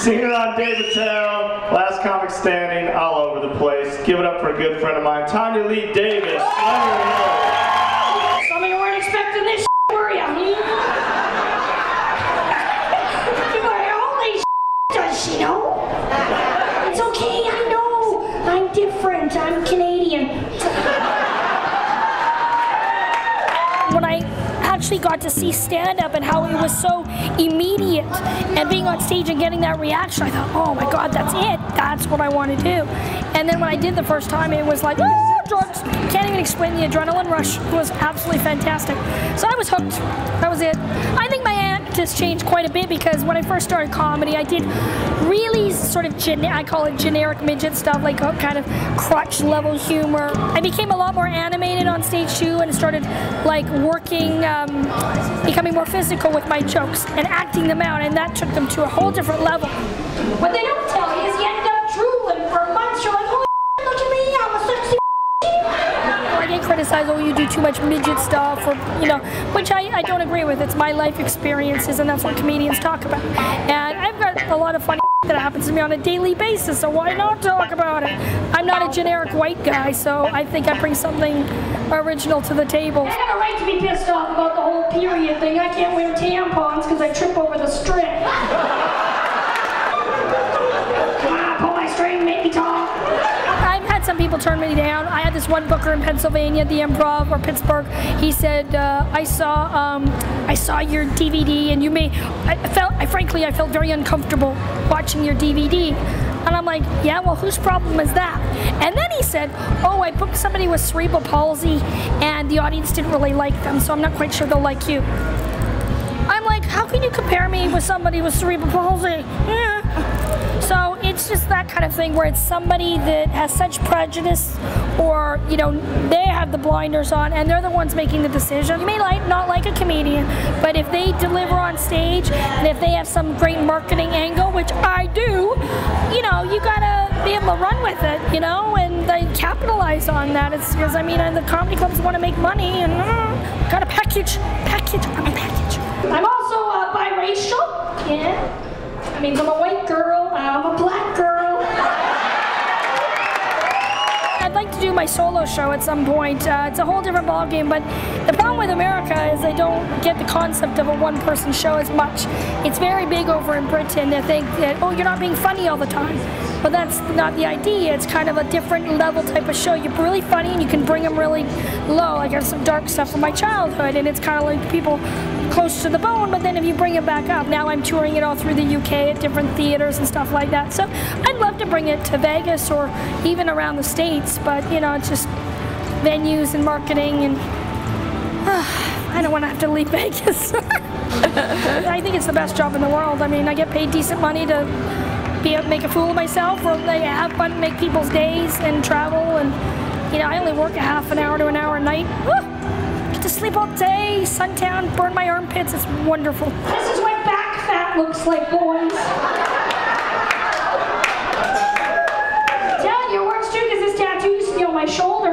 Singer on Davidtown, last comic standing, all over the place. Give it up for a good friend of mine, Tanyalee Davis. Some of you weren't expecting this, were you? Holy does she know? It's okay, I know. I'm different. I'm Canadian. When I actually got to see stand-up and how it was so immediate and being on stage and getting that reaction, I thought, oh my God, that's it. That's what I want to do. And then when I did the first time, it was like, oh, drugs. Can't even explain the adrenaline rush. It was absolutely fantastic. So I was hooked. That was it. I think my act has changed quite a bit because when I first started comedy, I did really sort of, I call it generic midget stuff, like kind of crutch level humor. I became a lot more animated on stage too and started like working, becoming more physical with my jokes and acting them out, and that took them to a whole different level. What they don't tell you is you end up drooling for months. You're like, oh, look at me, I'm a sexy. I get criticized, oh, you do too much midget stuff, or, you know, which I don't agree with. It's my life experiences, and that's what comedians talk about. And I've got a lot of funny that happens to me on a daily basis, so why not talk about it? I'm not a generic white guy, so I think I bring something original to the table. I have a right to be pissed off about the whole period thing. I can't wear tampons because I trip over the strip. Come on, pull my string, make me talk. I've had some people turn me down. I had this one booker in Pennsylvania, the Improv, or Pittsburgh. He said, I saw your DVD, and you may. Frankly, I felt very uncomfortable watching your DVD. And I'm like, yeah, well, whose problem is that? And then he said, oh, I booked somebody with cerebral palsy, and the audience didn't really like them, so I'm not quite sure they'll like you. I'm like, how can you compare me with somebody with cerebral palsy? Yeah. So it's just that kind of thing where it's somebody that has such prejudice, or, you know, they have the blinders on and they're the ones making the decision. You may not like a comedian, but if they deliver on stage and if they have some great marketing angle, which I do, you know, you gotta be able to run with it, you know, and they capitalize on that. It's because, I mean, the comedy clubs want to make money, and gotta package, I'm a package. I'm also biracial, yeah. That means I'm a white girl, I'm a black girl. I'd like to do my solo show at some point. It's a whole different ballgame, but the problem with America is they don't get the concept of a one-person show as much. It's very big over in Britain. They think that, oh, you're not being funny all the time. But that's not the idea. It's kind of a different level type of show. You're really funny and you can bring them really low. I got some dark stuff from my childhood, and it's kind of like people close to the bone, but then if you bring it back up, now I'm touring it all through the UK at different theaters and stuff like that. So I'd love to bring it to Vegas or even around the States, but you know, it's just venues and marketing, and I don't want to have to leave Vegas. I think it's the best job in the world. I mean, I get paid decent money to make a fool of myself, or they have fun, make people's days, and travel, and you know, I only work a half an hour to an hour a night. Get to sleep all day, suntan, burn my armpits. It's wonderful. This is what back fat looks like, boys. Telling you, it works too, because this tattoo used to be on my shoulder.